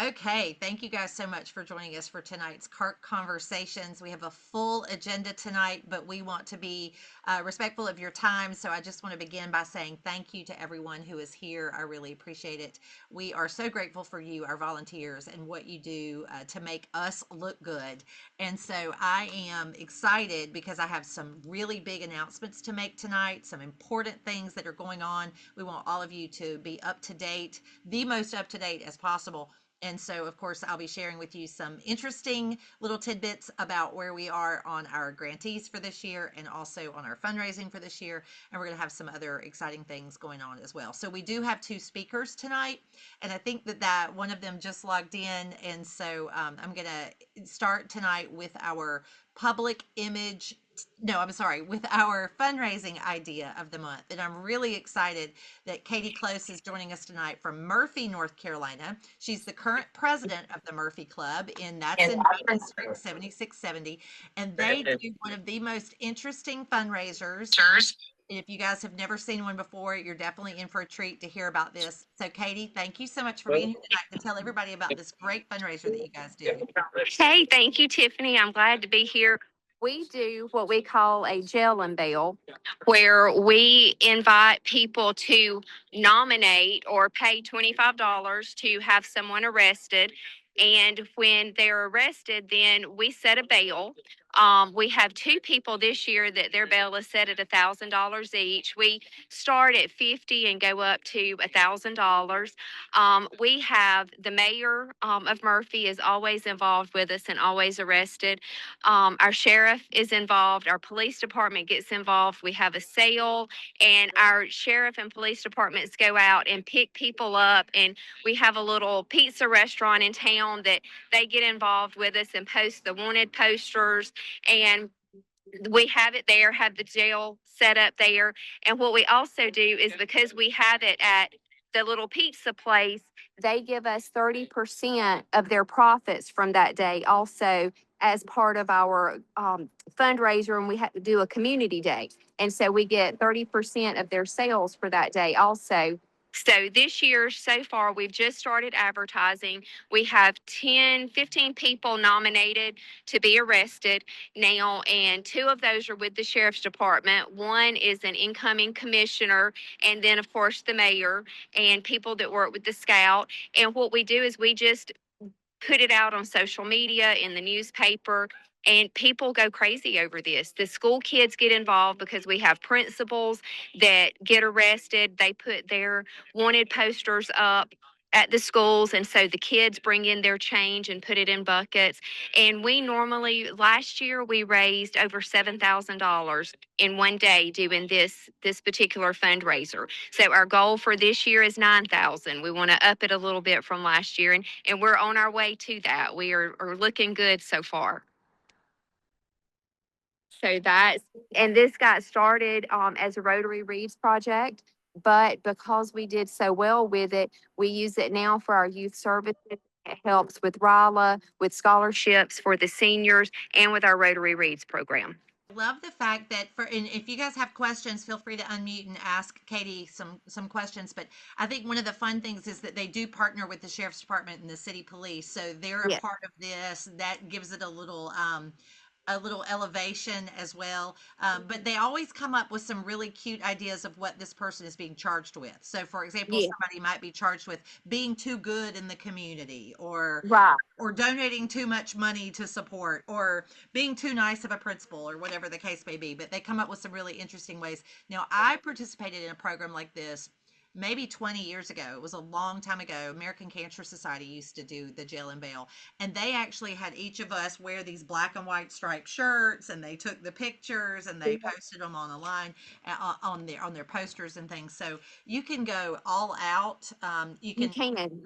Okay, thank you guys so much for joining us for tonight's CART Conversations. We have a full agenda tonight, but we want to be respectful of your time. So I just want to begin by saying thank you to everyone who is here. I really appreciate it. We are so grateful for you, our volunteers, and what you do to make us look good. And so I am excited because I have some really big announcements to make tonight, some important things that are going on. We want all of you to be up to date, the most up to date as possible. And so, of course, I'll be sharing with you some interesting little tidbits about where we are on our grantees for this year and also on our fundraising for this year. And we're going to have some other exciting things going on as well. So we do have two speakers tonight. And I think that one of them just logged in. And so I'm going to start tonight with our public image. No, I'm sorry, with our fundraising idea of the month. And I'm really excited that Kadee Close is joining us tonight from Murphy, North Carolina. She's the current president of the Murphy Club, and that's in District 7670. And they do one of the most interesting fundraisers. If you guys have never seen one before, you're definitely in for a treat to hear about this. So, Kadee, thank you so much for being here tonight to tell everybody about this great fundraiser that you guys do. Hey, thank you, Tiffany. I'm glad to be here. We do what we call a jail and bail, where we invite people to nominate or pay $25 to have someone arrested. And when they're arrested, then we set a bail. We have two people this year that their bail is set at $1,000 each. We start at 50 and go up to $1,000. We have the mayor of Murphy is always involved with us and always arrested. Our sheriff is involved. Our police department gets involved. We have a sale, and our sheriff and police departments go out and pick people up. And we have a little pizza restaurant in town that they get involved with us and post the wanted posters. And we have it there, have the jail set up there. And what we also do is, because we have it at the little pizza place, they give us 30% of their profits from that day also as part of our fundraiser. And we have to do a community day. And so we get 30% of their sales for that day also. So this year, so far, we've just started advertising. We have 15 people nominated to be arrested now, and two of those are with the sheriff's department. One is an incoming commissioner, and then, of course, the mayor and people that work with the scout. And what we do is we just put it out on social media, in the newspaper, and people go crazy over this. The school kids get involved because we have principals that get arrested. They put their wanted posters up at the schools, and so the kids bring in their change and put it in buckets. And we normally, last year, we raised over $7,000 in one day doing this particular fundraiser. So our goal for this year is 9,000. We want to up it a little bit from last year, and we're on our way to that. We are looking good so far. So this got started as a Rotary Reads project, but because we did so well with it, we use it now for our youth services. It helps with RILA, with scholarships for the seniors, and with our Rotary Reads program. Love the fact that and if you guys have questions, feel free to unmute and ask Kadee some questions. But I think one of the fun things is that they do partner with the sheriff's department and the city police, so they're a part of this. That gives it a little elevation as well. But they always come up with some really cute ideas of what this person is being charged with. So, for example, somebody might be charged with being too good in the community, or donating too much money to support, or being too nice of a principal, or whatever the case may be. But they come up with some really interesting ways. Now, I participated in a program like this maybe 20 years ago. It was a long time ago. American Cancer Society used to do the jail and bail, and they actually had each of us wear these black and white striped shirts, and they took the pictures and they posted them on a line on their posters and things. So you can go all out. You can.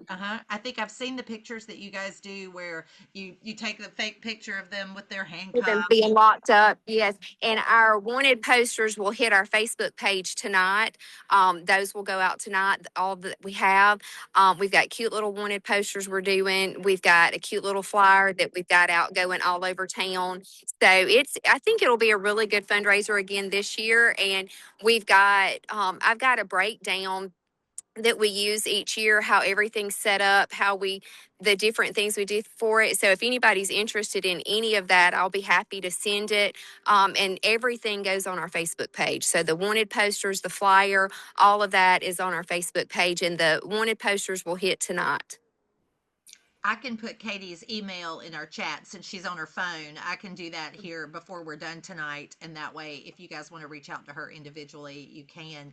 I think I've seen the pictures that you guys do where you take the fake picture of them with their handcuffs. Them being locked up, yes. And our wanted posters will hit our Facebook page tonight. Those will go out tonight, all that we have. We've got cute little wanted posters we're doing. We've got a cute little flyer that we've got out going all over town. So I think it'll be a really good fundraiser again this year. And we've got, I've got a breakdown that we use each year, how everything's set up, the different things we do for it. So if anybody's interested in any of that, I'll be happy to send it. And everything goes on our Facebook page. So the wanted posters, the flyer, all of that is on our Facebook page, and the wanted posters will hit tonight. I can put Katie's email in our chat since she's on her phone. I can do that here before we're done tonight. And that way, if you guys want to reach out to her individually, you can.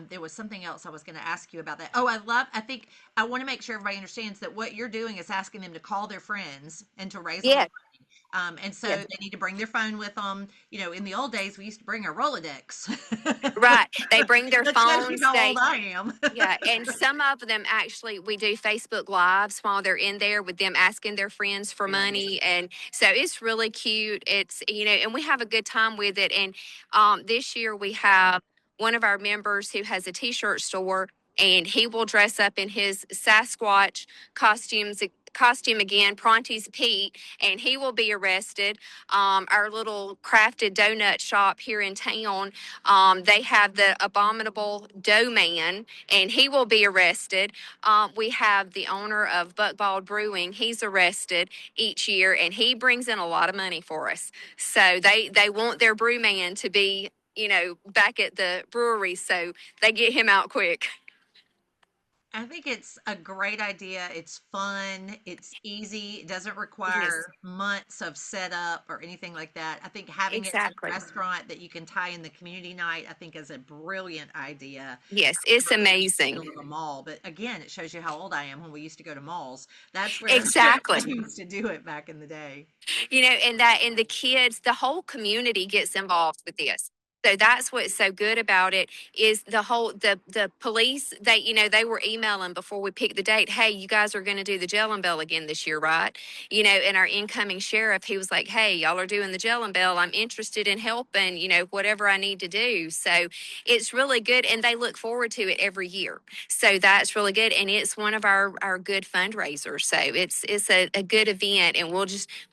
There was something else I was going to ask you about that. Oh, I think I want to make sure everybody understands that what you're doing is asking them to call their friends and to raise a little Yes, money. And so yes. they need to bring their phone with them. You know, in the old days, we used to bring our Rolodex. Right. They bring their That shows you phones. how old I am. Yeah, and some of them actually, we do Facebook Lives while they're in there with them asking their friends for Yeah. money, and so it's really cute. It's and we have a good time with it. And this year we have one of our members who has a T-shirt store, and he will dress up in his Sasquatch costume again, Pronti's Pete, and he will be arrested. Our little crafted donut shop here in town, they have the abominable dough man, and he will be arrested. We have the owner of Buckball Brewing. He's arrested each year, and he brings in a lot of money for us. So they want their brew man to be, back at the brewery, so they get him out quick. I think it's a great idea. It's fun. It's easy. It doesn't Yes, require months of setup or anything like that. I think having it in a exactly. restaurant that you can tie in the community night, I think is a brilliant idea Yes, it's versus in the amazing. middle of a mall. But again, it shows you how old I am when we used to go to malls. That's where Exactly. I used to do it back in the day. And the kids, the whole community gets involved with this. So that's what's so good about it is the police, they were emailing before we picked the date, hey, you guys are going to do the Jell and Bell again this year, right? And our incoming sheriff, he was like, hey, y'all are doing the Jell and Bell, I'm interested in helping, whatever I need to do. So it's really good, and they look forward to it every year. So that's really good, and it's one of our good fundraisers. So it's a good event, and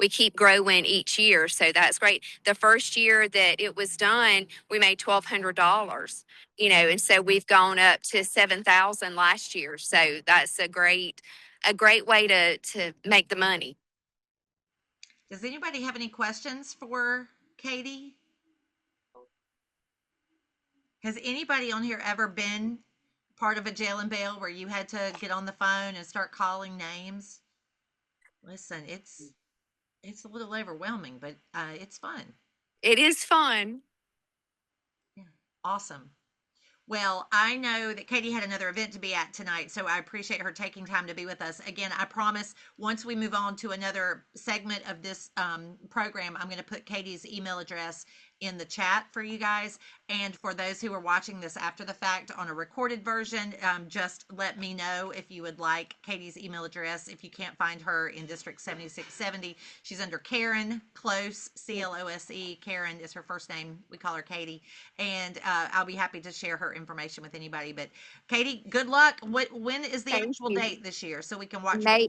we keep growing each year. So that's great. The first year that it was done, we made $1,200. And so we've gone up to 7,000 last year. So that's a great way to make the money. Does anybody have any questions for Katie? Has anybody on here ever been part of a jail and bail where you had to get on the phone and start calling names? Listen, it's a little overwhelming, but it's fun. It is fun. Yeah, awesome. Well, I know that Katie had another event to be at tonight, so I appreciate her taking time to be with us. Again, I promise once we move on to another segment of this program, I'm going to put Katie's email address in the chat for you guys. And for those who are watching this after the fact on a recorded version, just let me know if you would like Katie's email address. If you can't find her in District 7670, she's under Karen Close, Close. Karen is her first name. We call her Katie. And I'll be happy to share her information with anybody. But Katie, good luck. When is the Thank actual you. date this year so we can watch for? May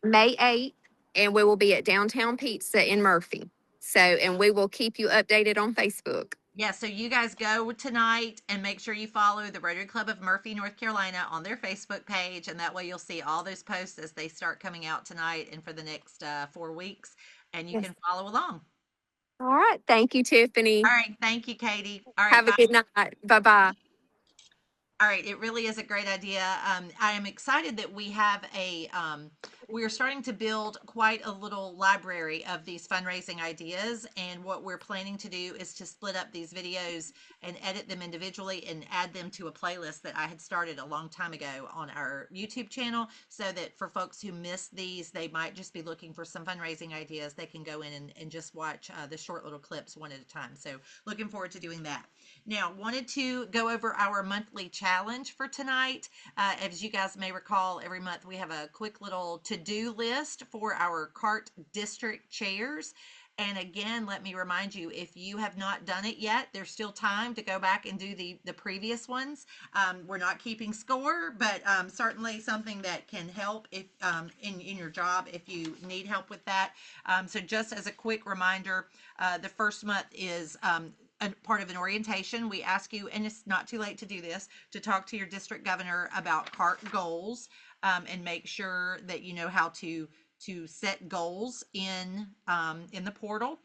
May 8th, and we will be at Downtown Pizza in Murphy. So, and we will keep you updated on Facebook. Yeah, so you guys go tonight and make sure you follow the Rotary Club of Murphy, North Carolina on their Facebook page. And that way you'll see all those posts as they start coming out tonight and for the next 4 weeks. And you Yes. can follow along. All right. Thank you, All Tiffany. right. Thank you, Katie. All right. Have a Bye. good night. Bye bye. All right, it really is a great idea. I am excited that we have we are starting to build quite a little library of these fundraising ideas. And what we're planning to do is to split up these videos and edit them individually and add them to a playlist that I had started a long time ago on our YouTube channel. So that for folks who missed these, they might just be looking for some fundraising ideas. They can go in and just watch the short little clips one at a time. So looking forward to doing that. Now, wanted to go over our monthly challenge for tonight. As you guys may recall, every month we have a quick little to-do list for our CART District Chairs. And again, let me remind you, if you have not done it yet, there's still time to go back and do the previous ones. We're not keeping score, but certainly something that can help if in your job if you need help with that. So just as a quick reminder, the first month is a part of an orientation, we ask you, and it's not too late to do this, to talk to your district governor about CART goals, and make sure that you know how to set goals in the portal.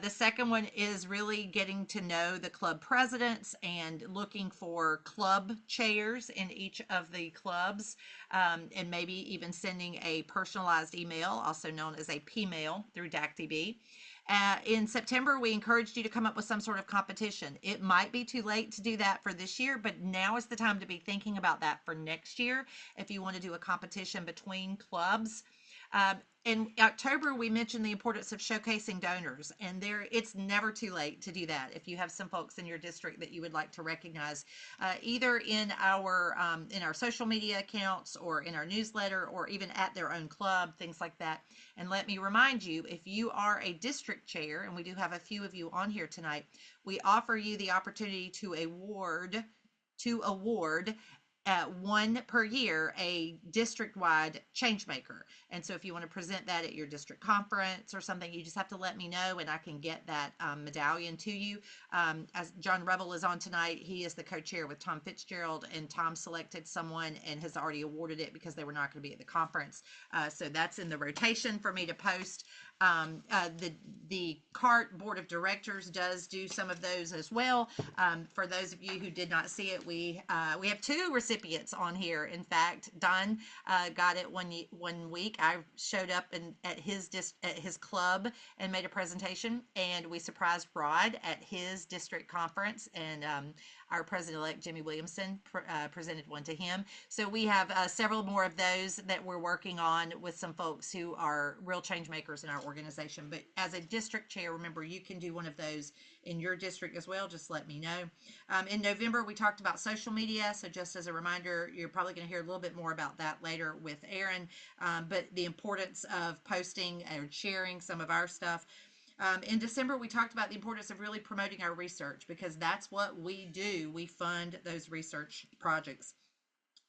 The second one is really getting to know the club presidents and looking for club chairs in each of the clubs, and maybe even sending a personalized email, also known as a P-mail, through DACDB. In September, we encouraged you to come up with some sort of competition. It might be too late to do that for this year, but now is the time to be thinking about that for next year if you want to do a competition between clubs. In October, we mentioned the importance of showcasing donors, and it's never too late to do that. If you have some folks in your district that you would like to recognize, either in our social media accounts or in our newsletter or even at their own club, things like that. And let me remind you, if you are a district chair, and we do have a few of you on here tonight, we offer you the opportunity to award one per year, a district-wide Changemaker. And so if you want to present that at your district conference or something, you just have to let me know and I can get that medallion to you. As John Revel is on tonight, he is the co-chair with Tom Fitzgerald, and Tom selected someone and has already awarded it because they were not going to be at the conference. So that's in the rotation for me to post. The CART Board of Directors does do some of those as well. For those of you who did not see it, we have two recipients on here. In fact, Don got it one week. I showed up at his club and made a presentation, and we surprised Rod at his district conference, and our president-elect Jimmy Williamson presented one to him. So we have several more of those that we're working on with some folks who are real change makers in our organization. But as a district chair, remember, you can do one of those in your district as well. Just let me know. In November, we talked about social media. So just as a reminder, you're probably going to hear a little bit more about that later with Erin. But the importance of posting or sharing some of our stuff. In December, we talked about the importance of really promoting our research, because that's what we do. We fund those research projects.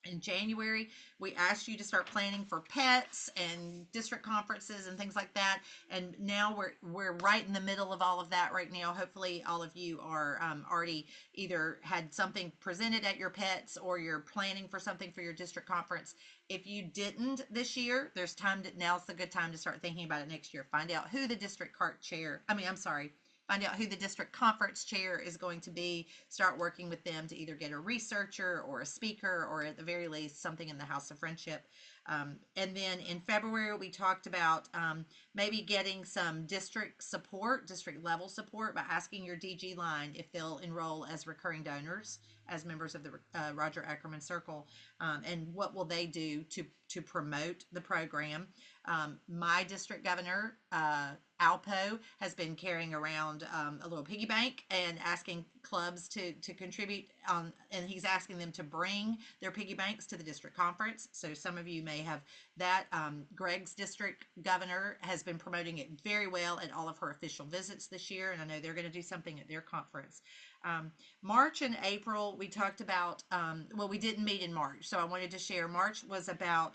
In January, we asked you to start planning for pets and district conferences and things like that. And now we're right in the middle of all of that right now. Hopefully, all of you are already either had something presented at your pets or you're planning for something for your district conference. If you didn't this year, now's the good time to start thinking about it next year. Find out who the district CART chair. Find out who the district conference chair is going to be. Start working with them to either get a researcher or a speaker, or at the very least something in the House of Friendship. And then in February, we talked about maybe getting some district level support, by asking your DG line if they'll enroll as recurring donors, as members of the Roger Ackerman Circle, and what will they do to promote the program. My district governor, Alpo, has been carrying around a little piggy bank and asking clubs to contribute, and he's asking them to bring their piggy banks to the district conference. So some of you may have that. Greg's district governor has been promoting it very well at all of her official visits this year, and I know they're going to do something at their conference. March and April, we talked about, we didn't meet in March, so I wanted to share. March was about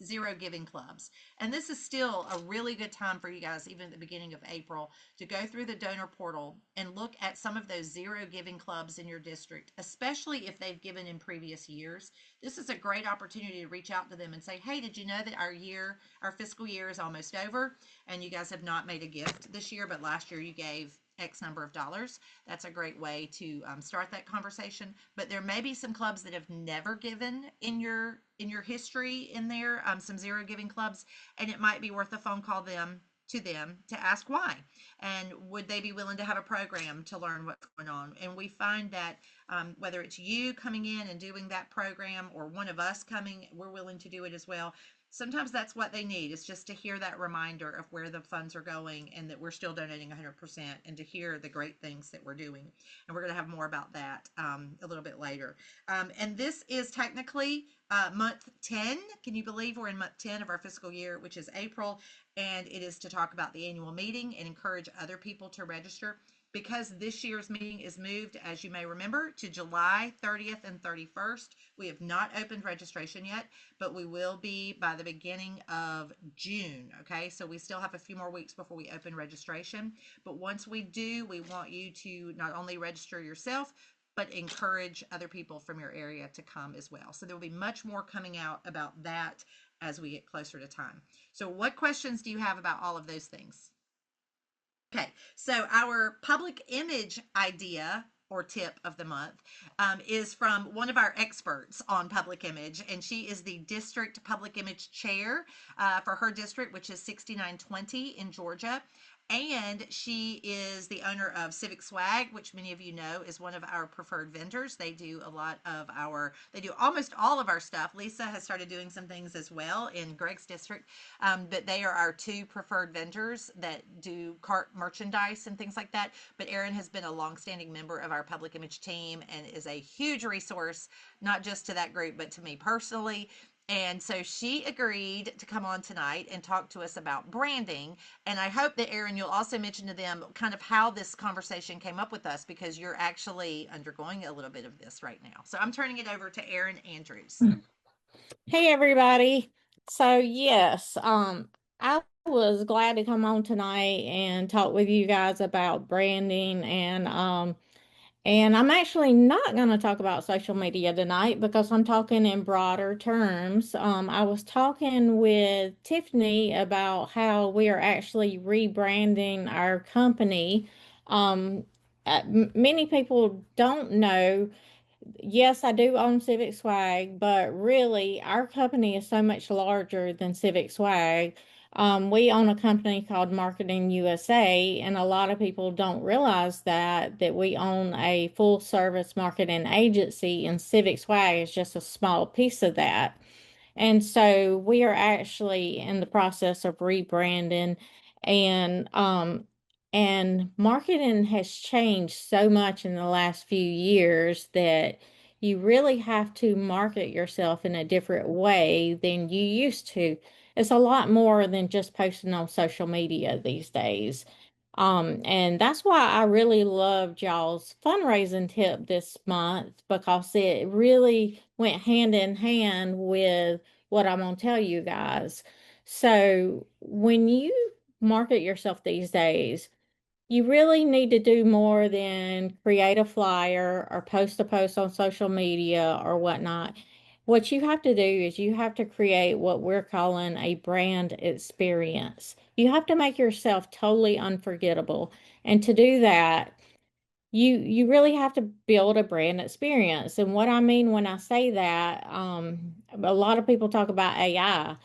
zero giving clubs. And this is still a really good time for you guys, even at the beginning of April, to go through the donor portal and look at some of those zero giving clubs in your district, especially if they've given in previous years. This is a great opportunity to reach out to them and say, hey, did you know that our fiscal year is almost over, and you guys have not made a gift this year, but last year you gave X number of dollars. That's a great way to start that conversation. But there may be some clubs that have never given in your history in there, some zero giving clubs, and it might be worth a phone call to them to ask why, and would they be willing to have a program to learn what's going on. And we find that whether it's you coming in and doing that program or one of us coming, we're willing to do it as well. Sometimes that's what they need, is just to hear that reminder of where the funds are going and that we're still donating 100%, and to hear the great things that we're doing. And we're going to have more about that a little bit later. And this is technically month 10. Can you believe we're in month 10 of our fiscal year, which is April? And it is to talk about the annual meeting and encourage other people to register. Because this year's meeting is moved, as you may remember, to July 30th and 31st, we have not opened registration yet, but we will be by the beginning of June. Okay, so we still have a few more weeks before we open registration. But once we do, we want you to not only register yourself, but encourage other people from your area to come as well. So there will be much more coming out about that as we get closer to time. So, what questions do you have about all of those things? Okay, so our public image idea or tip of the month is from one of our experts on public image, and she is the district public image chair for her district, which is 6920 in Georgia. And she is the owner of Civic Swag, which many of you know is one of our preferred vendors. They do a lot of they do almost all of our stuff. Lisa has started doing some things as well in Greg's district, but they are our two preferred vendors that do cart merchandise and things like that. But Erin has been a longstanding member of our public image team and is a huge resource, not just to that group, but to me personally. And so she agreed to come on tonight and talk to us about branding. And I hope that, Erin, you'll also mention to them kind of how this conversation came up with us because you're actually undergoing a little bit of this right now. So I'm turning it over to Erin Andrews. Hey everybody. So yes, I was glad to come on tonight and talk with you guys about branding and I'm actually not going to talk about social media tonight because I'm talking in broader terms. I was talking with Tiffany about how we are actually rebranding our company. Um, Many people don't know. Yes, I do own Civic Swag, but really, our company is so much larger than Civic Swag. We own a company called Marketing USA, and a lot of people don't realize that we own a full service marketing agency, and Civic Swag is just a small piece of that. And so we are actually in the process of rebranding and and marketing has changed so much in the last few years that you really have to market yourself in a different way than you used to. It's a lot more than just posting on social media these days. And that's why I really loved y'all's fundraising tip this month because it really went hand in hand with what I'm going to tell you guys. So, when you market yourself these days, you really need to do more than create a flyer or post a post on social media or whatnot. What you have to do is you have to create what we're calling a brand experience. You have to make yourself totally unforgettable. And to do that, you really have to build a brand experience. And what I mean when I say that, a lot of people talk about AI.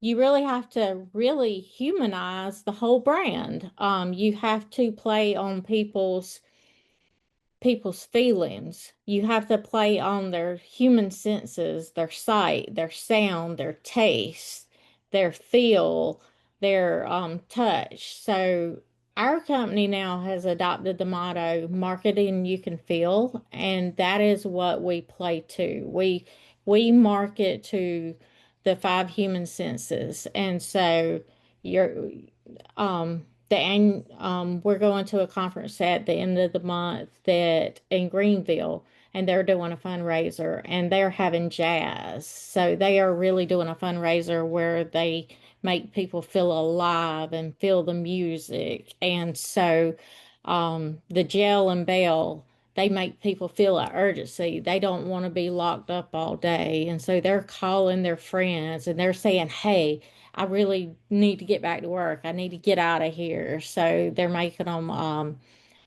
You really have to really humanize the whole brand. You have to play on people's feelings. You have to play on their human senses, their sight, their sound, their taste, their feel, their touch. So our company now has adopted the motto marketing you can feel, and that is what we play to. We market to the five human senses. And so you're we're going to a conference at the end of the month that in Greenville, and they're doing a fundraiser and they're having jazz. So they are really doing a fundraiser where they make people feel alive and feel the music. And so the jail and bail, they make people feel an urgency. They don't want to be locked up all day. And so they're calling their friends and they're saying, hey, I really need to get back to work. I need to get out of here. So they're making them,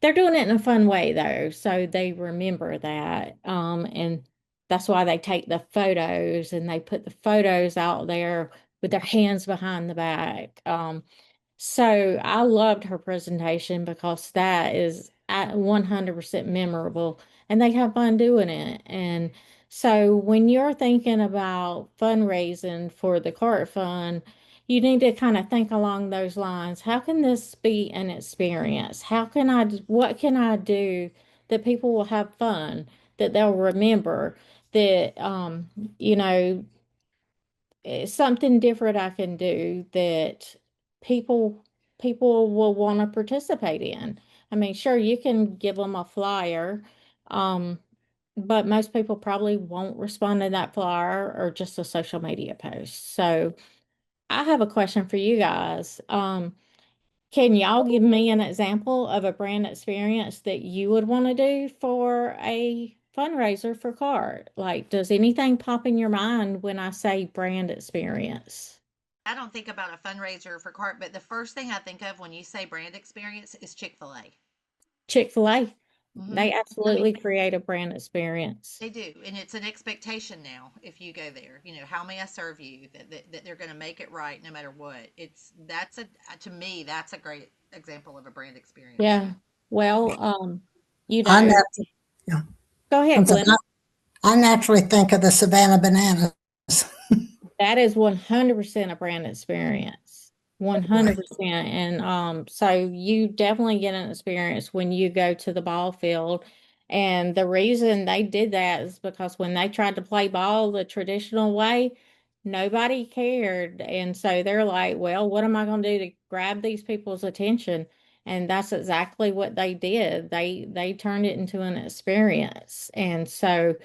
they're doing it in a fun way though. So they remember that. And that's why they take the photos and they put the photos out there with their hands behind the back. So I loved her presentation because that is at 100% memorable and they have fun doing it. And so when you're thinking about fundraising for the CART Fund, you need to kind of think along those lines. How can this be an experience? What can I do that people will have fun, that they'll remember, that, you know, something different I can do that people people will want to participate in. I mean, sure, you can give them a flyer, um, but most people probably won't respond to that flyer or just a social media post. So I have a question for you guys. Can y'all give me an example of a brand experience that you would want to do for a fundraiser for CART? Like, does anything pop in your mind when I say brand experience? I don't think about a fundraiser for CART, but the first thing I think of when you say brand experience is Chick-fil-A. Chick-fil-A, Mm-hmm. they I mean, absolutely create a brand experience. they do, and it's an expectation now. If you go there, how may I serve you? That they're going to make it right no matter what. That's a to me that's a great example of a brand experience. Yeah. Well, you I know, naturally, yeah, go ahead, I'm sorry, Glenn. I naturally think of the Savannah bananas. That is 100% a brand experience. Right. 100%. And so you definitely get an experience when you go to the ball field. And the reason they did that is because when they tried to play ball the traditional way, nobody cared. And so they're like, well, what am I going to do to grab these people's attention? And that's exactly what they did. They turned it into an experience. And so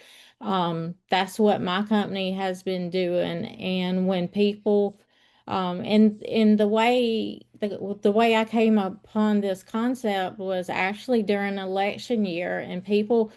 that's what my company has been doing. And when people, and the way I came upon this concept was actually during election year, and people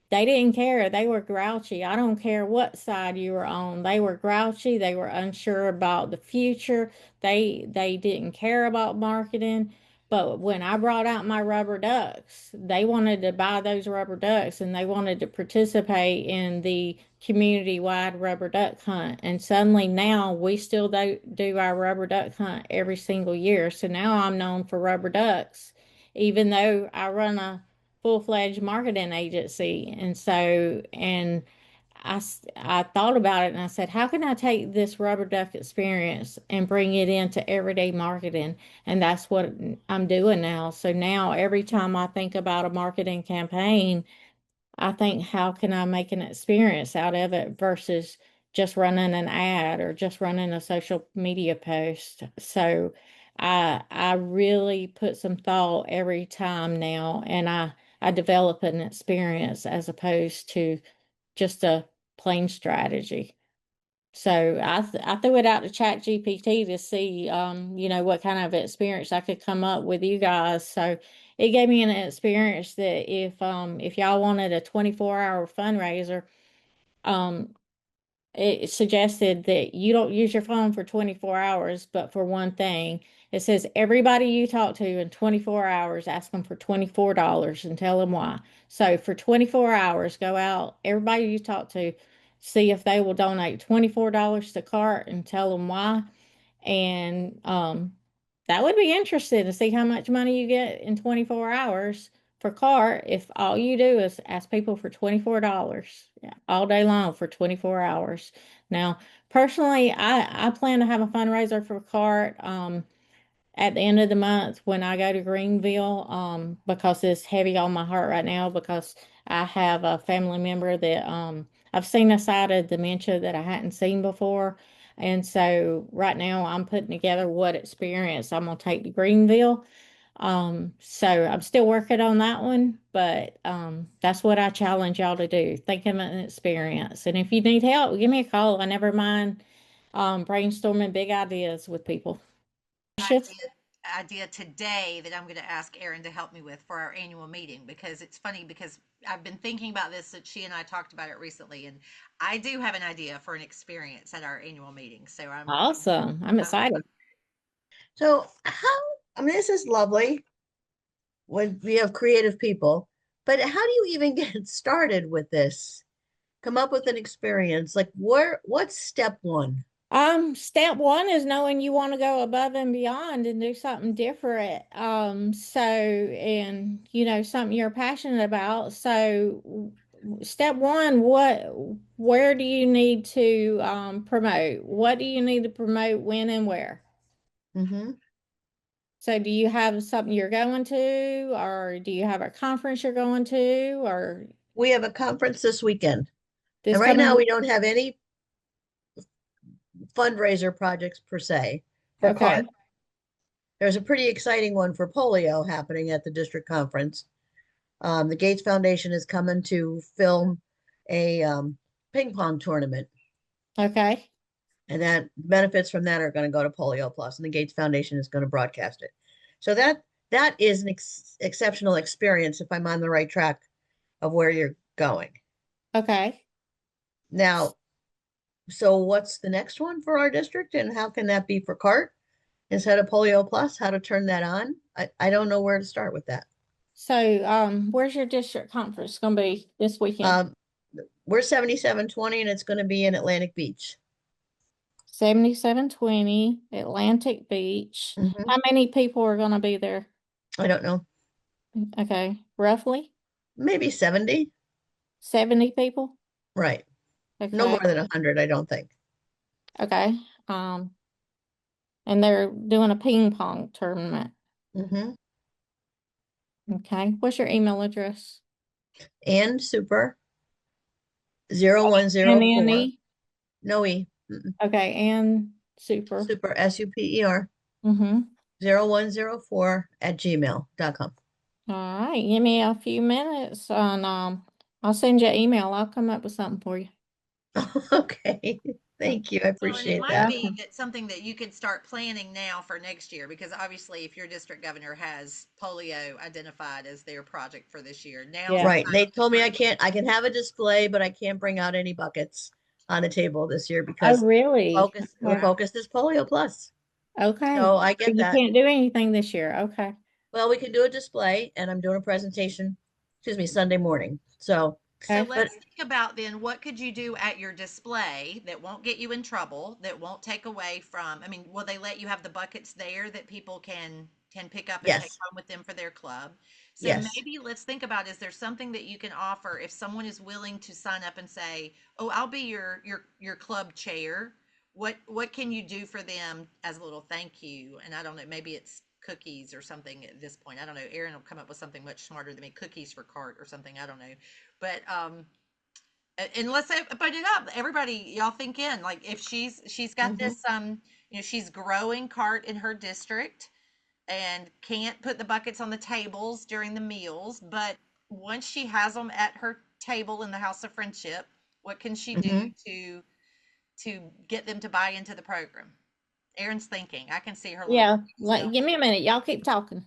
they didn't care. They were grouchy. I don't care what side you were on. They were grouchy. They were unsure about the future. They didn't care about marketing. But when I brought out my rubber ducks, they wanted to buy those rubber ducks and they wanted to participate in the community-wide rubber duck hunt. And suddenly now we still do our rubber duck hunt every single year. So now I'm known for rubber ducks, even though I run a full-fledged marketing agency. And so, and I thought about it and I said, how can I take this rubber duck experience and bring it into everyday marketing? And that's what I'm doing now. So now every time I think about a marketing campaign, I think, how can I make an experience out of it versus just running an ad or just running a social media post? So I really put some thought every time now, and I develop an experience as opposed to just a plain strategy. So I threw it out to Chat GPT to see what kind of experience I could come up with you guys. So it gave me an experience that if y'all wanted a 24-hour fundraiser, um it suggested that you don't use your phone for 24 hours, but for one thing, it says everybody you talk to in 24 hours, ask them for $24 and tell them why. So for 24 hours, go out, everybody you talk to, see if they will donate $24 to CART and tell them why. And that would be interesting to see how much money you get in 24 hours for CART if all you do is ask people for $24 all day long for 24 hours. Now, personally, I plan to have a fundraiser for CART at the end of the month when I go to Greenville, because it's heavy on my heart right now because I have a family member that I've seen a side of dementia that I hadn't seen before. And so right now I'm putting together what experience I'm gonna take to Greenville. So I'm still working on that one, but that's what I challenge y'all to do. Think of an experience. And if you need help, give me a call. I never mind brainstorming big ideas with people. Idea today that I'm going to ask Erin to help me with for our annual meeting, because it's funny because I've been thinking about this since she and I talked about it recently, and I do have an idea for an experience at our annual meeting. So Awesome. I'm I'm excited. So I mean, this is lovely when we have creative people, but how do you even get started with this? Come up with an experience. Like what's step one? Step one is knowing you want to go above and beyond and do something different. And something you're passionate about. So step one, where do you need to promote? What do you need to promote, when and where? Mm-hmm. So do you have something you're going to, or do you have a conference you're going to, or We have a conference this weekend. this And right now coming? we don't have any fundraiser projects per se for Okay. CART. there's a pretty exciting one for polio happening at the district conference. The Gates Foundation is coming to film a ping pong tournament, Okay. and that benefits from that are going to go to Polio Plus, and the Gates Foundation is going to broadcast it. So that is an exceptional experience if I'm on the right track of where you're going. Okay. Now, so what's the next one for our district, and how can that be for CART instead of Polio Plus? How to turn that on? I don't know where to start with that. So, where's your district conference going to be this weekend? We're 7720, and it's going to be in Atlantic Beach. 7720 Atlantic Beach. Mhm. How many people are going to be there? I don't know, Okay. Roughly maybe 70, 70 people? right? No more Okay. than 100, I don't think. Okay. And they're doing a ping pong tournament. Mm-hmm. Okay. What's your email address? And super 0104. N-N-E? No E. Okay. And super. Super SUPER Mm-hmm. 0104 at gmail.com. All right. Give me a few minutes and I'll send you an email. I'll come up with something for you. Okay. Thank you. I Well, and it appreciate might that. be that something that you could start planning now for next year, because obviously if your district governor has polio identified as their project for this year, now's Yeah. the Right. time They to told me start. I can have a display, but I can't bring out any buckets on the table this year Oh, because really? the Okay. focus is polio plus. Okay. So I So get you that. can't do anything this year. Okay. Well, we can do a display, and I'm doing a presentation, excuse me, Sunday morning. So, So Okay. but let's think about then what could you do at your display that won't get you in trouble, that won't take away from, I mean, will they let you have the buckets there that people can pick up and take yes, home with them for their club? So yes. maybe let's think about, is there something that you can offer if someone is willing to sign up and say, "Oh, I'll be your club chair." What can you do for them as a little thank you? And I don't know, maybe it's cookies or something at this point. I don't know. Erin will come up with something much smarter than me, cookies for CART or something. I don't know. But and let's open it up. Everybody, y'all think in. Like if she's got Hmm. this she's growing CART in her district and can't put the buckets on the tables during the meals, but once she has them at her table in the House of Friendship, what can she do Hmm. to get them to buy into the program? Erin's thinking. I can see her little Yeah. brain Give me a minute. Y'all keep talking.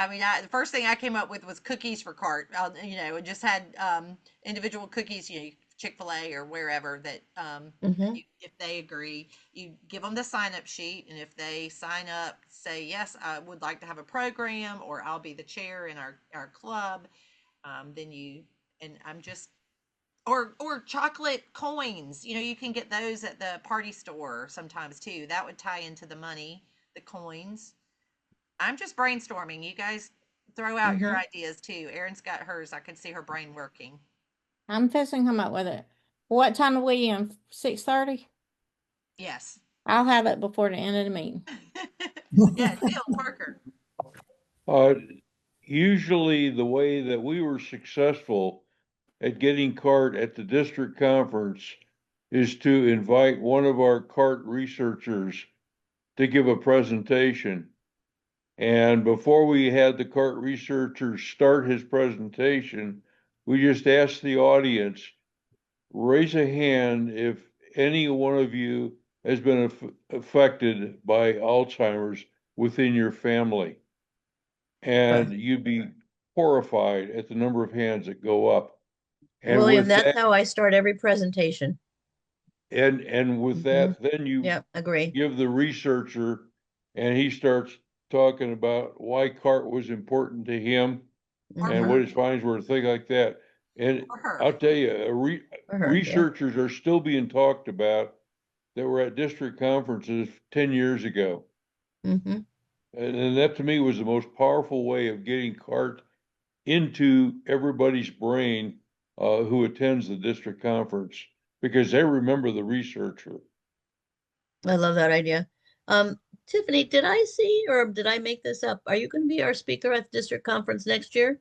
I mean, the first thing I came up with was cookies for CART. It just had individual cookies, Chick-fil-A or wherever that, Hmm. if they agree, you give them the sign-up sheet, and if they sign up, say yes, I would like to have a program, or I'll be the chair in our club. Then you and I'm just or chocolate coins. You can get those at the party store sometimes too. That would tie into the money, the coins. I'm just brainstorming. You guys throw out your Hmm. ideas too. Erin's got hers. I can see her brain working. I'm fixing to come up with it. What time are we in? 6:30? Yes. I'll have it before the end of the meeting. Yeah, deal, Parker. Uh, Usually the way that we were successful at getting CART at the district conference is to invite one of our CART researchers to give a presentation. And before we had the CART researcher start his presentation, we just asked the audience, raise a hand if any one of you has been affected by Alzheimer's within your family. And you'd be horrified at the number of hands that go up. And William, with that's that, how I start every presentation. and with Hmm. that, then you Yeah, agree. give the researcher, and he starts talking about why CART was important to him Or and Hmm. what her. his findings were, things like that. And Or her. I'll tell you, For her, yeah. researchers are still being talked about that were at district conferences 10 years ago. Hmm. And that to me was the most powerful way of getting CART into everybody's brain who attends the district conference because they remember the researcher. I love that idea. Tiffany, did I see or did I make this up? Are you going to be our speaker at the district conference next year?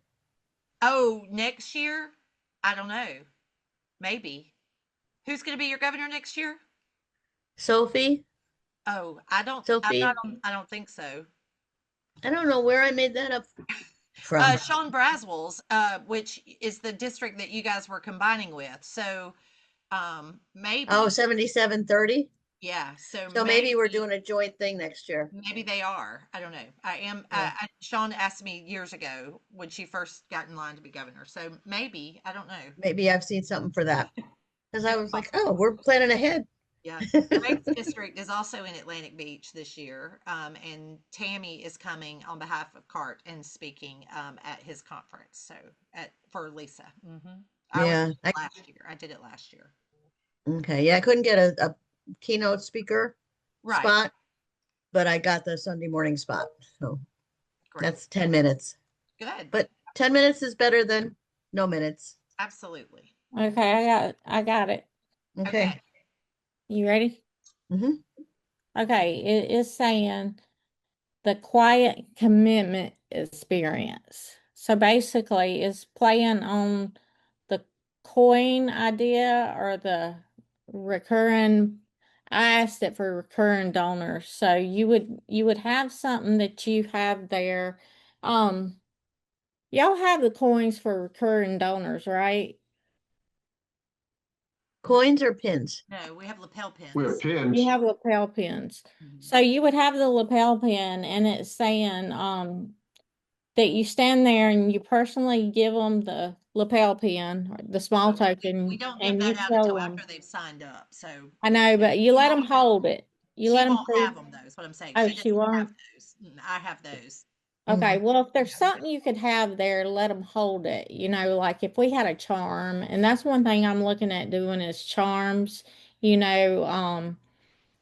Oh, next year? I don't know. Maybe. Who's going to be your governor next year? Sophie? Oh, Sophie, I don't think so. I don't know where I made that up from. Sean Braswell's, which is the district that you guys were combining with. So, Oh, maybe, 7730. yeah. So So maybe we're doing a joint thing next year. maybe they are. I don't know. I am. Yeah. Sean asked me years ago when she first got in line to be governor. So maybe I don't know. Maybe I've seen something for that. Because I It's was like, oh, possible. we're planning ahead. Yeah. Greg's district is also in Atlantic Beach this year, and Tammy is coming on behalf of CART and speaking at his conference. So for Lisa. I was Yeah. last year. I did it last year. Okay. Yeah, I couldn't get a keynote speaker Right. spot, but I got the Sunday morning spot. So Great. that's 10 minutes. Good. But 10 minutes is better than no minutes. Absolutely. Okay, I got it. Okay. Okay. You ready? Hmm. Okay, it is saying the quiet commitment experience. So basically, it's playing on the coin idea or the recurring. I asked it for recurring donors. So you would have something that you have there. Um, y'all have the coins for recurring donors, right? Coins or pins? No, we have lapel We have pins. You pins. have lapel pins. Mhm. So you would have the lapel pin and it's saying that you stand there and you personally give them the lapel pin, or the small But we token, don't give and you that out tell until them. after they've signed up. So I know, but you she let won't them have, hold it. You she let them won't see. have them though, is what I'm saying. Oh, She she doesn't have won't. those. I have those. Okay, Mm. well, if there's something you could have there, let them hold it. Like if we had a charm, and that's one thing I'm looking at doing is charms. You know,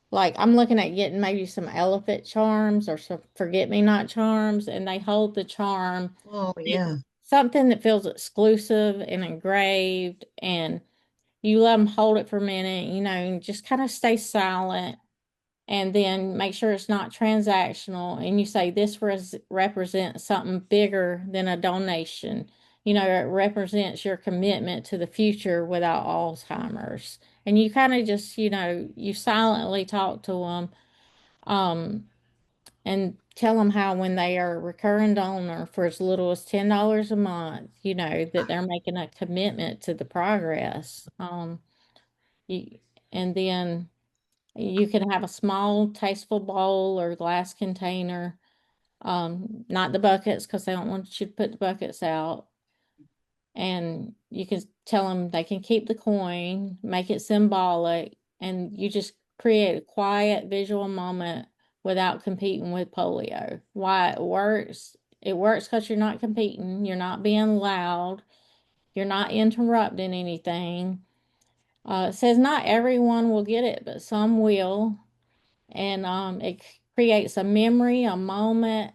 like I'm looking at getting maybe some elephant charms or some forget me not charms, and they hold the charm. Oh, It's yeah. something that feels exclusive and engraved, and you let them hold it for a minute, and just kind of stay silent, and then make sure it's not transactional. And you say this represents something bigger than a donation. It represents your commitment to the future without Alzheimer's. And you kind of just, you silently talk to them, and tell them how when they are a recurring donor for as little as $10 a month, that they're making a commitment to the progress. You, and then you can have a small, tasteful bowl or glass container, not the buckets because they don't want you to put the buckets out. And you can tell them they can keep the coin, make it symbolic, and you just create a quiet visual moment without competing with polio. Why it works? It works because you're not competing, you're not being loud, you're not interrupting anything. It says not everyone will get it, but some will. And it creates a memory, a moment,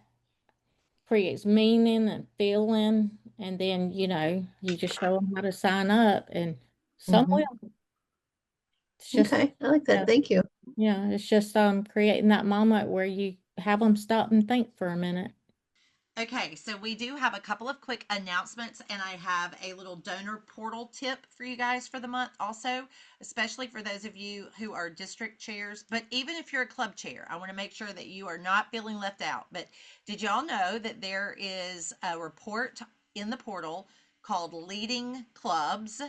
creates meaning and feeling. And then, you just show them how to sign up, and some Hmm. will. It's just, Okay. I like that. yeah, Thank you. yeah, it's just creating that moment where you have them stop and think for a minute. Okay, so we do have a couple of quick announcements, and I have a little donor portal tip for you guys for the month also, especially for those of you who are district chairs. But even if you're a club chair, I want to make sure that you are not feeling left out. But did y'all know that there is a report in the portal called Leading Clubs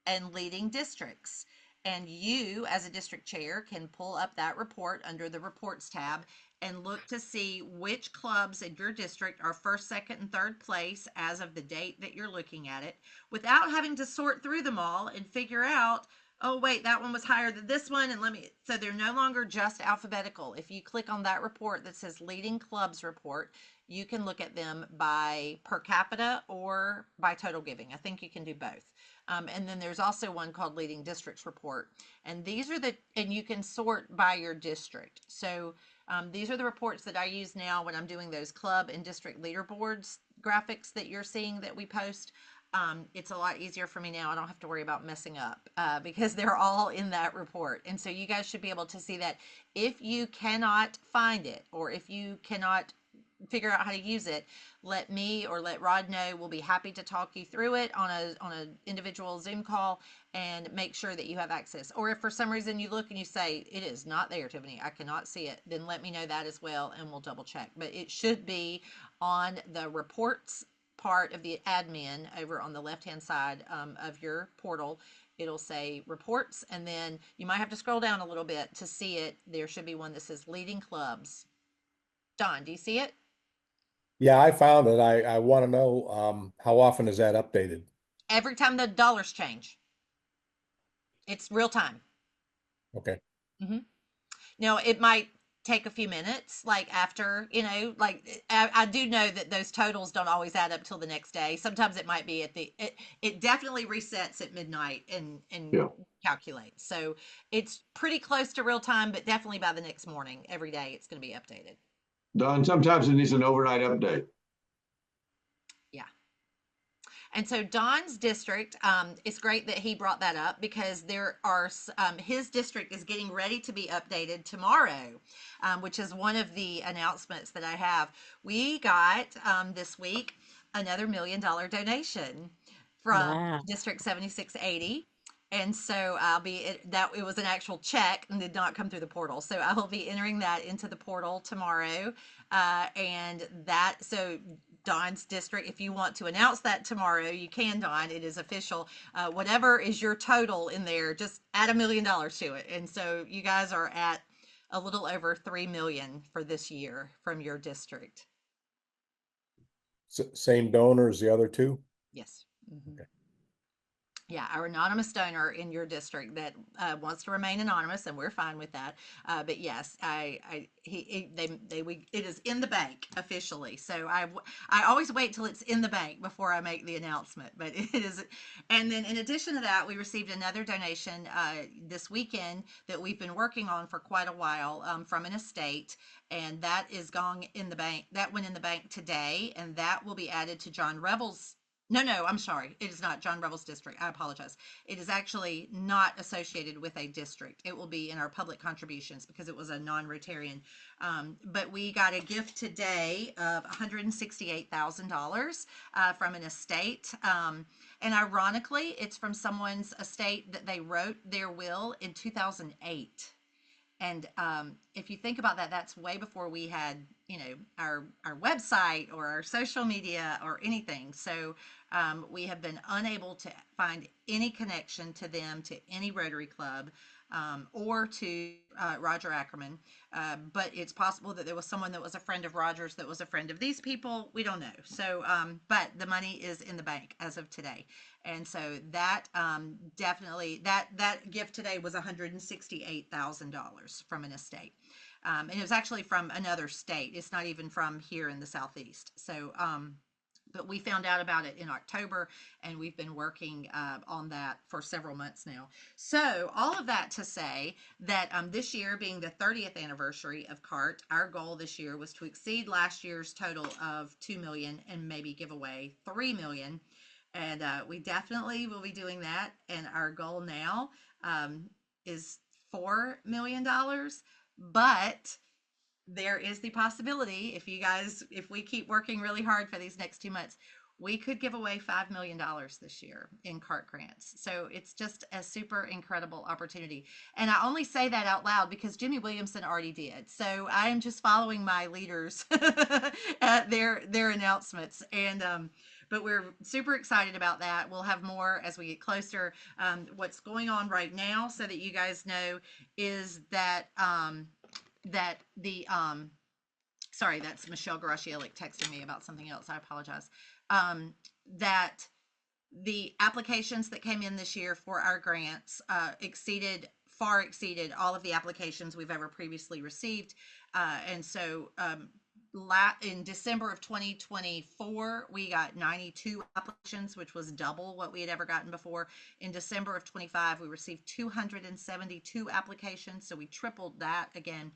and Leading Districts? And you, as a district chair, can pull up that report under the reports tab and look to see which clubs in your district are first, second, and third place as of the date that you're looking at it without having to sort through them all and figure out, oh, wait, that one was higher than this one. And so they're no longer just alphabetical. If you click on that report that says Leading Clubs Report, you can look at them by per capita or by total giving. I think you can do both. And then there's also one called Leading Districts Report. And and you can sort by your district. So these are the reports that I use now when I'm doing those club and district leaderboards graphics that you're seeing that we post. It's a lot easier for me now. I don't have to worry about messing up because they're all in that report. And so you guys should be able to see that. If you cannot find it, or if you cannot figure out how to use it, let me or let Rod know. We'll be happy to talk you through it on a individual Zoom call and make sure that you have access. Or if for some reason you look and you say it is not there, Tiffany, I cannot see it, then let me know that as well and we'll double check. But it should be on the reports part of the admin over on the left hand side of your portal. It'll say reports, and then you might have to scroll down a little bit to see it. There should be one that says leading clubs. Don, do you see it? Yeah, I found it. I want to know how often is that updated? Every time the dollars change, it's real time. Okay. Mm-hmm. Now, it might take a few minutes, like after, like I do know that those totals don't always add up till the next day. Sometimes it might be it definitely resets at midnight and Yeah. calculates. So it's pretty close to real time, but definitely by the next morning, every day it's going to be updated. Don, sometimes it needs an overnight update. Yeah. And so Don's district, it's great that he brought that up because there are his district is getting ready to be updated tomorrow, which is one of the announcements that I have. We got this week another $1 million donation from Wow. District 7680. And so I'll be it was an actual check and did not come through the portal. So I will be entering that into the portal tomorrow. And that, so Don's district, if you want to announce that tomorrow, you can, Don. It is official. Whatever is your total in there, just add $1 million to it. And so you guys are at a little over 3 million for this year from your district. Same donor as the other two? Yes. Mm-hmm. Yeah, our anonymous donor in your district that wants to remain anonymous, and we're fine with that. But yes, it is in the bank officially. So I always wait till it's in the bank before I make the announcement. But it is, and then in addition to that, we received another donation this weekend that we've been working on for quite a while from an estate, and that is going in the bank. That went in the bank today, and that will be added to John Rebel's. No, I'm sorry. It is not John Rebel's district. I apologize. It is actually not associated with a district. It will be in our public contributions because it was a non-Rotarian. But we got a gift today of $168,000 from an estate. And ironically, it's from someone's estate that they wrote their will in 2008. And if you think about that, that's way before we had, our website or our social media or anything. So we have been unable to find any connection to them, to any Rotary Club, or to Roger Ackerman. But it's possible that there was someone that was a friend of Roger's that was a friend of these people. We don't know. So, but the money is in the bank as of today. And so that definitely, that gift today was $168,000 from an estate. And it was actually from another state. It's not even from here in the Southeast. So, but we found out about it in October, and we've been working on that for several months now. So all of that to say that this year being the 30th anniversary of CART, our goal this year was to exceed last year's total of 2 million and maybe give away 3 million. And we definitely will be doing that. And our goal now is $4 million. But there is the possibility, if we keep working really hard for these next 2 months, we could give away $5 million this year in CART grants. So it's just a super incredible opportunity. And I only say that out loud because Jimmy Williamson already did. So I am just following my leaders at their announcements. And but we're super excited about that. We'll have more as we get closer. What's going on right now, so that you guys know, is that sorry, that's Michelle Garashielic texting me about something else. I apologize. That the applications that came in this year for our grants far exceeded all of the applications we've ever previously received. And so in December of 2024, we got 92 applications, which was double what we had ever gotten before. In December of 25, we received 272 applications, so we tripled that again.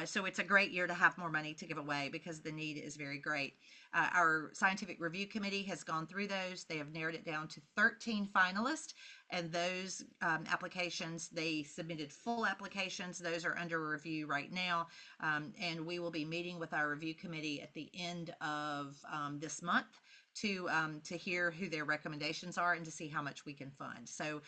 So it's a great year to have more money to give away because the need is very great. Our scientific review committee has gone through those. They have narrowed it down to 13 finalists, And those applications, they submitted full applications. Those are under review right now. And we will be meeting with our review committee at the end of this month to hear who their recommendations are and to see how much we can fund. So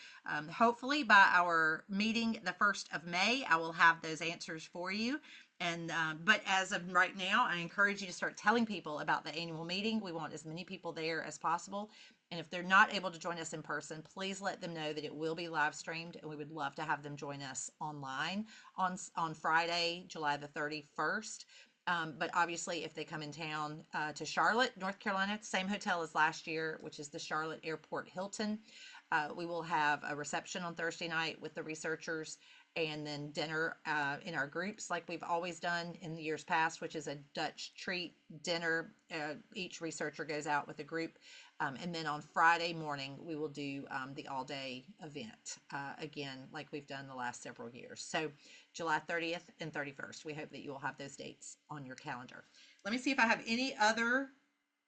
hopefully by our meeting the 1st of May, I will have those answers for you. And but as of right now, I encourage you to start telling people about the annual meeting. We want as many people there as possible. And if they're not able to join us in person, please let them know that it will be live streamed, and we would love to have them join us online on Friday, July the 31st. But obviously, if they come in town to Charlotte, North Carolina, same hotel as last year, which is the Charlotte Airport Hilton, we will have a reception on Thursday night with the researchers, and then dinner in our groups like we've always done in the years past, which is a Dutch treat dinner. Each researcher goes out with a group. And then on Friday morning, we will do the all-day event again, like we've done the last several years. So July 30th and 31st, we hope that you will have those dates on your calendar. Let me see if I have any other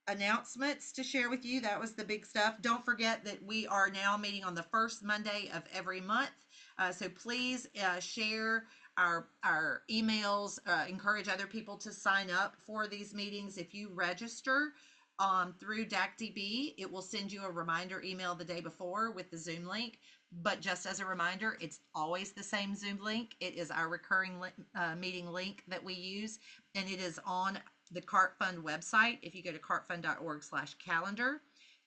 announcements to share with you. That was the big stuff. Don't forget that we are now meeting on the first Monday of every month. So please share our emails, encourage other people to sign up for these meetings. If you register through DACDB, it will send you a reminder email the day before with the Zoom link. But just as a reminder, it's always the same Zoom link. It is our recurring meeting link that we use, and it is on the CART Fund website. If you go to cartfund.org/calendar,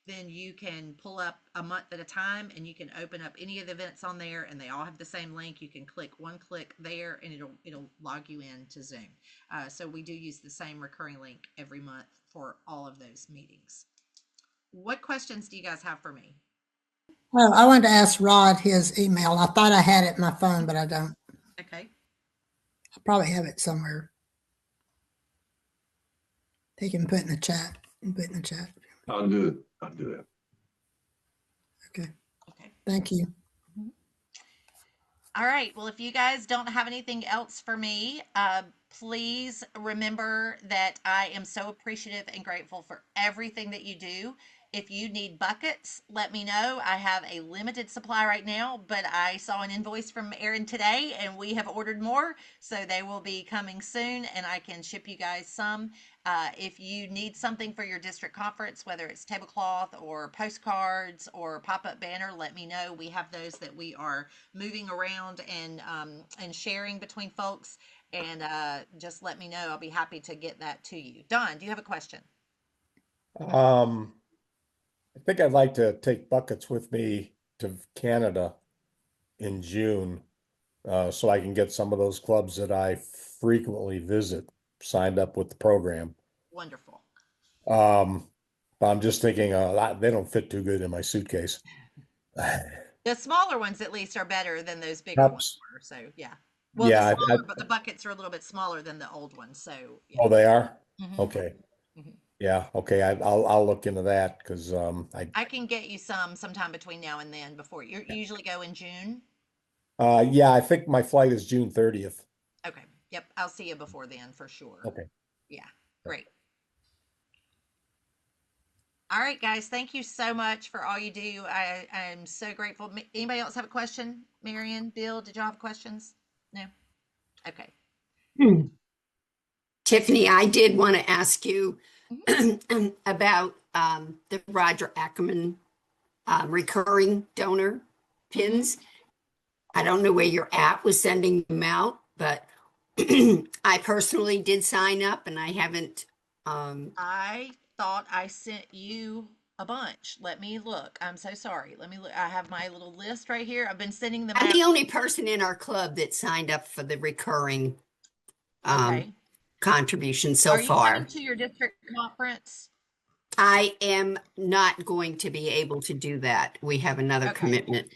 then you can pull up a month at a time, and you can open up any of the events on there, and they all have the same link. You can click one click there, and it'll log you in to Zoom. So we do use the same recurring link every month for all of those meetings. What questions do you guys have for me? Well, I wanted to ask Rod his email. I thought I had it in my phone, but I don't. Okay. I probably have it somewhere. He can put in the chat. Put in the chat. I'll do it. I'll do that. Okay. Okay. Thank you. All right. Well, if you guys don't have anything else for me, please remember that I am so appreciative and grateful for everything that you do. If you need buckets, let me know. I have a limited supply right now, but I saw an invoice from Erin today and we have ordered more. So they will be coming soon and I can ship you guys some. If you need something for your district conference, whether it's tablecloth or postcards or pop-up banner, let me know. We have those that we are moving around and sharing between folks. And just let me know. I'll be happy to get that to you. Don, do you have a question? I think I'd like to take buckets with me to Canada in June, so I can get some of those clubs that I frequently visit signed up with the program. Wonderful. I'm just thinking they don't fit too good in my suitcase. The smaller ones at least are better than those bigger ones were. So yeah. Well, Yeah, but the buckets are a little bit smaller than the old ones. So yeah. Oh, they are? Mhm. Okay. Mhm. Yeah, okay. I'll look into that because I can get you some sometime between now and then before you usually go in June. Yeah, I think my flight is June 30th. Okay. Yep. I'll see you before then for sure. Okay. Yeah. Great. All right, guys. Thank you so much for all you do. I'm so grateful. Anybody else have a question? Marion, Bill, did y'all have questions? No? Okay. Tiffany, I did want to ask you Mhm. about the Roger Ackerman recurring donor pins. I don't know where you're at with sending them out, but I personally did sign up and I haven't. I thought I sent you a bunch. Let me look. I'm so sorry. Let me look. I have my little list right here. I've been sending them I'm out. the only person in our club that signed up for the recurring Okay. contribution so Are you far. coming to your district conference? I am not going to be able to do that. We have another Okay. commitment.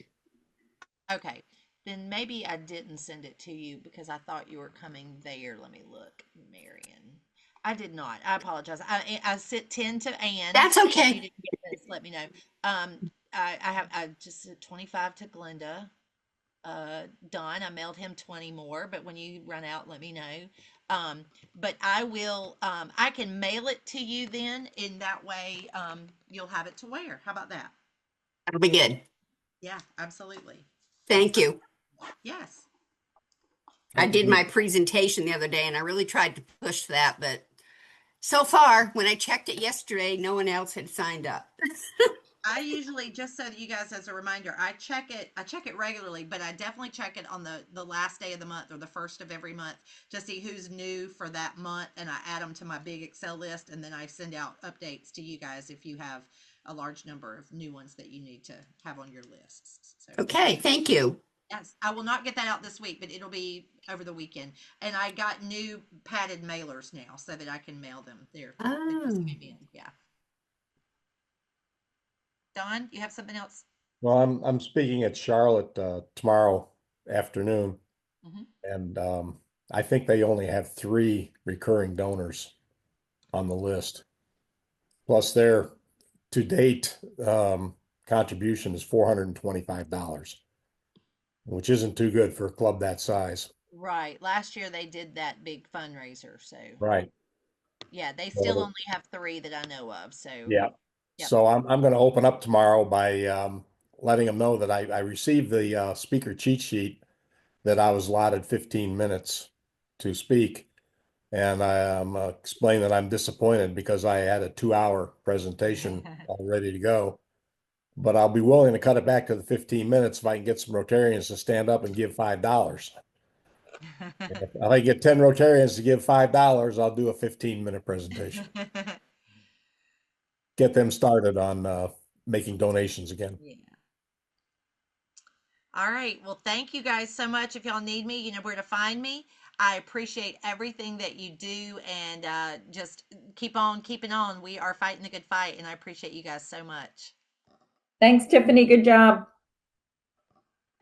Okay. Then maybe I didn't send it to you because I thought you were coming there. Let me look, Marion. I did not. I apologize. I sent 10 to Ann. That's If okay. you didn't get this, let me know. I just sent 25 to Glenda. Don, I mailed him 20 more, but when you run out, let me know. But I will, I can mail it to you then. In that way, you'll have it to wear. How about that? That'll be good. Yeah, absolutely. Thank you. Yes. I did my presentation the other day and I really tried to push that, but so far, when I checked it yesterday, no one else had signed up. I usually, just so that you guys, as a reminder, I check it regularly, but I definitely check it on the last day of the month or the first of every month to see who's new for that month, and I add them to my big Excel list, and then I send out updates to you guys if you have a large number of new ones that you need to have on your lists. So Okay, thank you. yes, I will not get that out this week, but it'll be over the weekend. And I got new padded mailers now so that I can mail them there. They just Oh. came in. Yeah. Don, you have something else? Well, I'm speaking at Charlotte tomorrow afternoon, Mhm. and I think they only have 3 recurring donors on the list. Plus their to date contribution is $425, which isn't too good for a club that size. Right. Last year they did that big fundraiser. So, Right. yeah, they still So, only have 3 that I know of. So, yeah. yep. So I'm going to open up tomorrow by letting them know that I received the speaker cheat sheet that I was allotted 15 minutes to speak. And I explain that I'm disappointed because I had a 2-hour presentation all ready to go. But I'll be willing to cut it back to the 15 minutes if I can get some Rotarians to stand up and give $5. If I get 10 Rotarians to give $5, I'll do a 15-minute presentation. Get them started on making donations again. Yeah. All right. Well, thank you guys so much. If y'all need me, you know where to find me. I appreciate everything that you do, and just keep on keeping on. We are fighting the good fight, and I appreciate you guys so much. Thanks, Tiffany. Good job.